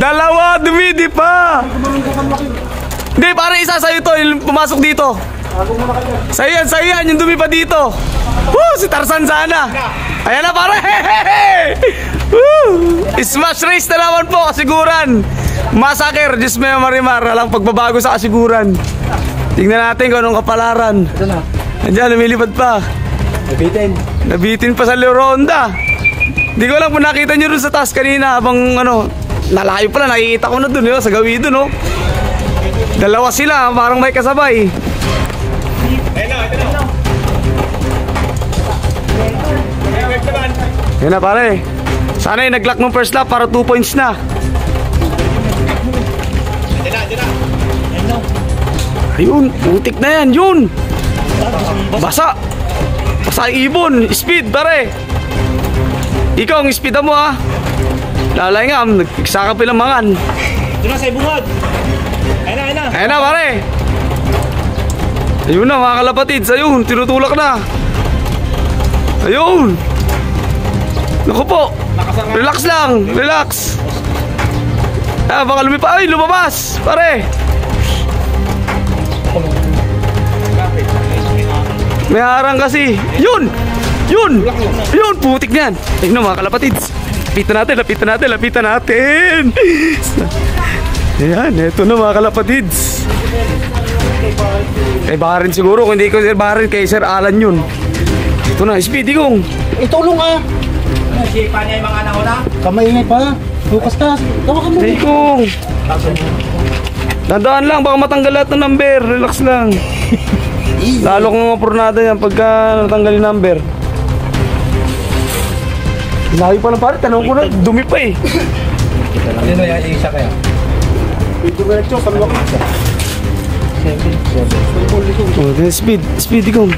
Dalawa, dumidi pa. Hindi, para isa sa'yo to, yung pumasok dito. Sa'yo yan, yung dumi pa dito. Woo, si Tarzan sana. Ayan na pare. Woo. Smash race na naman po, kasiguran. Massacre, Diyos may marimar. Alang pagbabago sa kasiguran. Tingnan natin kung anong kapalaran. Andiyan, lumilipad pa. Nabitin pa sa Leronda. Hindi ko lang po nakita nyo dun sa taas kanina. Habang ano, nalayo pala, nakikita ko na dun sa gawi dun. Dalawa sila, parang may kasabay. Yan na pare. Sana yung nag-lock ng first lap para 2 points na. Ayun, putik na yan, yun. Basa. Basa yung ibon. Speed pare. Ikaw ang speed mo ha. Lalay nga, nagsaka pilamangan. Ito na sa ibungad. Ayun na pare. Ayun na mga kalapatids. Ayun, tinutulak na. Ayun. Naku po. Relax lang, relax. Baka lumipa. Ay, lumabas pare. May harang kasi. Yun! Yun! Yun! Putik na yan. Ayun na mga kalapatids. Lapitan natin. Ayan, eto na mga kalapatids. Kay Barin siguro. Kung hindi ko Sir Barin, kay Sir Alan yun. Ito na, Speedy kong. Itulong ah. Sipa niya yung mga nauna. Kamay pa. Bukas ka. Tawa ka mo. Speedy kong. Dandaan lang, baka matanggal lahat ng number. Relax lang. Lalo kong mapurnada yan pagka natanggal yung number. Layo pa lang pare, tanong ko na, dumi pa eh. Sino yung isa kaya? Ito ka nagtyo, kalwa ka. 7. Speedy kong.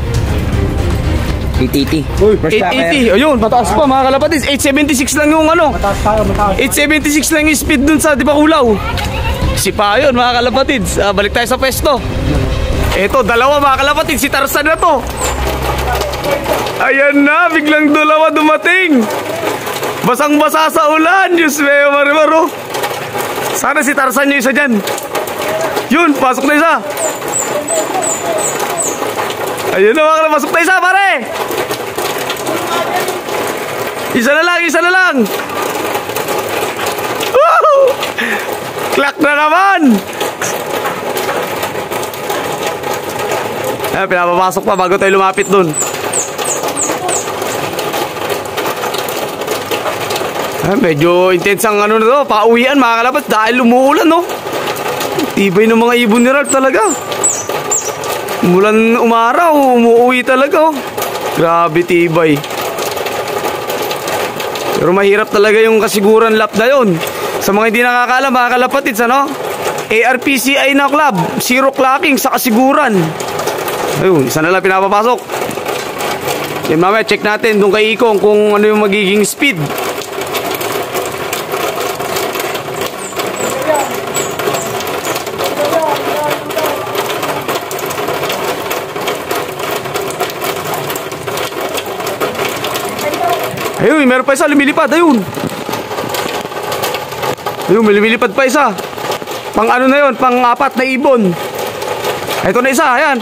880. 880, ayun, mataas pa mga kalapatids. 876 lang yung ano. Mataas tayo, mataas. 876 lang yung speed dun sa, di ba Kulaw? Sipa yun mga kalapatids. Balik tayo sa pwesto. Eto, dalawa mga kalapatids. Si Tarzan na to. Ayan na, biglang dalawa dumating. Basang-basa sa ulan. Diyos meo, marimaro. Sana si Tarzan yung isa dyan. Yun, pasok na isa. Ayun na mga kalapatids. Pasok na isa, pare. Isa na lang. Woo! Clock na naman. Pinapapasok pa bago tayo lumapit dun. Medyo intense ang ano na to. Pauwian mga kalapatids dahil umuulan no. Tibay ng mga ibon ni Ralph talaga. Umulan umaraw, umuuwi talaga oh. Grabe tibay. Pero mahirap talaga yung kasiguran lap na yun. Sa mga hindi nakakaalam mga kalapatids ano, ARPCI na club, zero clocking sa kasiguran. Ayun, isa na lang pinapapasok. Yan mamaya, check natin doon kay Ikong kung ano yung magiging speed. Ayun, meron pa isa, lumilipad, ayun. Ayun, may lumilipad pa isa. Pang ano na yun, pang 4 na ibon. Ito na isa, ayan.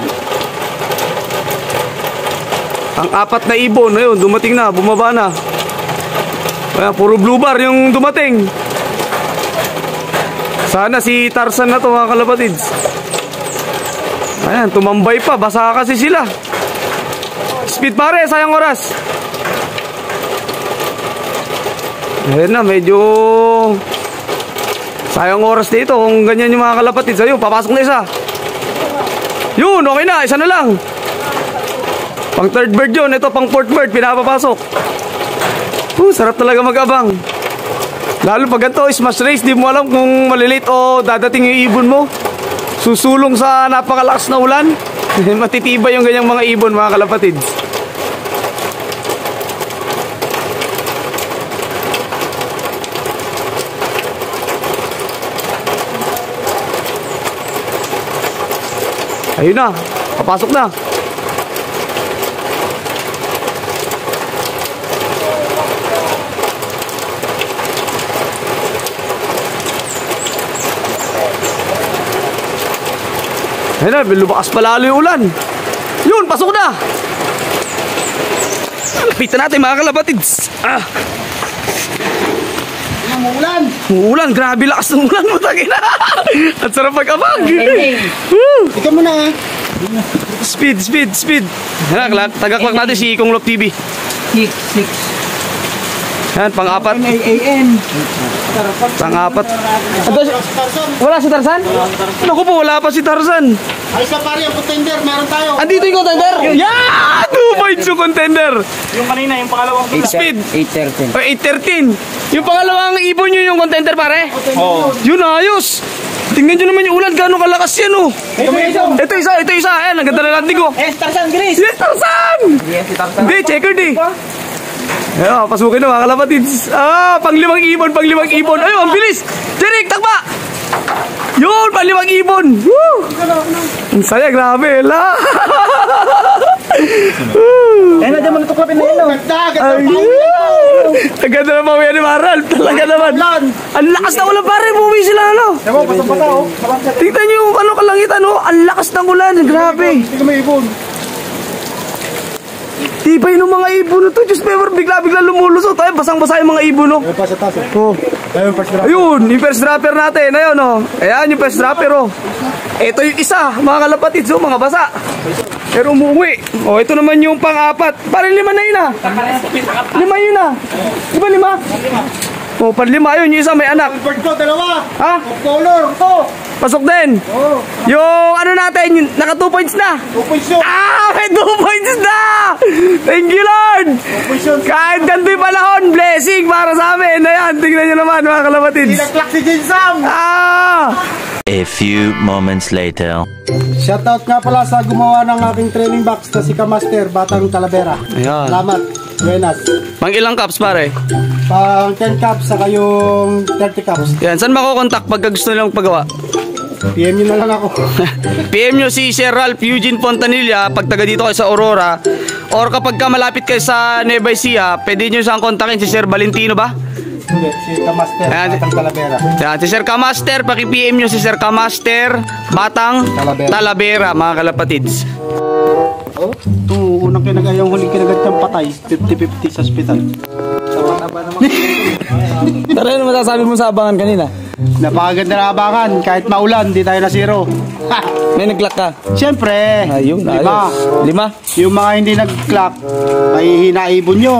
Ang 4 na ibon, ayun, dumating na, bumaba na. Ayan, puro blue bar yung dumating. Sana si Tarzan na to mga kalapatids. Ayan, tumambay pa, basa kasi sila. Speed pare, sayang oras. Ayan na, medyo sayang oras dito kung ganyan yung mga kalapatids. Ayun, papasok na isa. Yun, okay na, isa na lang. Pang third bird yun, ito pang fourth bird, pinapapasok. Sarap talaga mag-abang. Lalo pag ganito, smash race, di mo alam kung malilate o dadating yung ibon mo. Susulong sa napakalakas na ulan. Matitibay yung ganyang mga ibon mga kalapatids. Ayun na, papasok na. Ayun na, lumakas pa lalo yung ulan. Yun, pasok na. Lapitan natin mga kalapatids. Umuulan. Ulan, grabe lakas ng ulan mo, tagina. At sarap pag-abang. Ikaw muna ah. Speed. Tagaklak natin si Ikong Lop TV. 6. Yan, pang-apat. AM. Pang-apat. Tarzan. Wala si Tarzan? Naku po, wala pa si Tarzan. Ay sa pare, ang contender, meron tayo. Andito yung contender? Yeah! 2 points yung contender. Yung kanina, yung pangalawang Speed. 8:13. O, 813. Yung pangalawang ibon nyo yung contender, pare? Oo. Yun, ayos. Tingnan nyo naman yung ulan, gano'ng kalakas yan, oh. Ito isa. Ayan, ang ganda na natin ko. Tarzan, Grace! Yes, Tarzan! Yes, si Tarzan. Hindi, checkered eh. Ayun, pasukin na mga kalapatids. Pang-limang ibon. Ayun, ang bilis. Derek, takba! Yun, pang-limang ibon. Woo! Ang saya, grabe. La! Ayun na, dyan mo natuklapin na yun. Ang ganda na pawihan ni Maral. Talaga naman. Ang lakas ng ulan, pare. Buwi sila, ano? Ewan, pasang-pasa oh. Tingnan nyo yung ano kalangitan, no? Ang lakas ng ulan. Grabe. Hindi ka may ibon. Tibay ng mga ibon na to. Diyos me, bigla-bigla lumulusot. Ay, basang-basa yung mga ibon, no? Ayun pa sa taas eh. Oh. Ayun, first drop. Ayun, yung first dropper natin. Ayun, oh. Ayan, yung first dropper, oh. Ito yung isa, mga kalapatids, oh, mga basa. Pero umuwi. Oh, ito naman yung pang-apat. Parang 5 na yun, ah. 5 yun, ah. Di ba 5? Oh, pan 5 yun. Yung isa may anak. Bird ko, dalawa. Ha? Of color. Ito. Pasok din. Oh. Yung ano natin, naka 2 points na. 2 points yun. May 2 points na! Thank you, Lord! 2 points yun. Kahit ganito yung panahon, blessing para sa amin. Ayan, tingnan nyo naman, mga kalapatids. Nilagklak si Jinsam. A few moments later. Shoutout nga pala sa gumawa ng aking training box na si Kamaster, Batang Talavera. Ayan. Salamat. Buenas. Pang ilang cups, pare? Pang 10 cups saka yung 30 cups. Yan, saan makukontak pag gusto nilang pagawa? PM nyo na lang ako. PM nyo si Sir Ralph Eugene Fontanilla pag taga dito kayo sa Aurora. Or kapag ka malapit kayo sa Nueva Ecija, pwede nyo siyang kontakin si Sir Valentino ba? Hindi, si Kamaster, Ayan. Batang Talavera. Yan, si Sir Kamaster, paki-PM nyo si Sir Kamaster Batang Talavera, mga kalapatids. Oh, ito, unang kinagat, yung huling kinagat niyang patay, 50-50 sa hospital. Pero ano masasabi mo sa abangan kanina? Napakaganda na abangan, kahit maulan, di tayo na zero. Ha! May nag-clock ka? Siyempre, Ayun, diba? ayos. 5? Yung mga hindi nag-clock, may hinaibon nyo.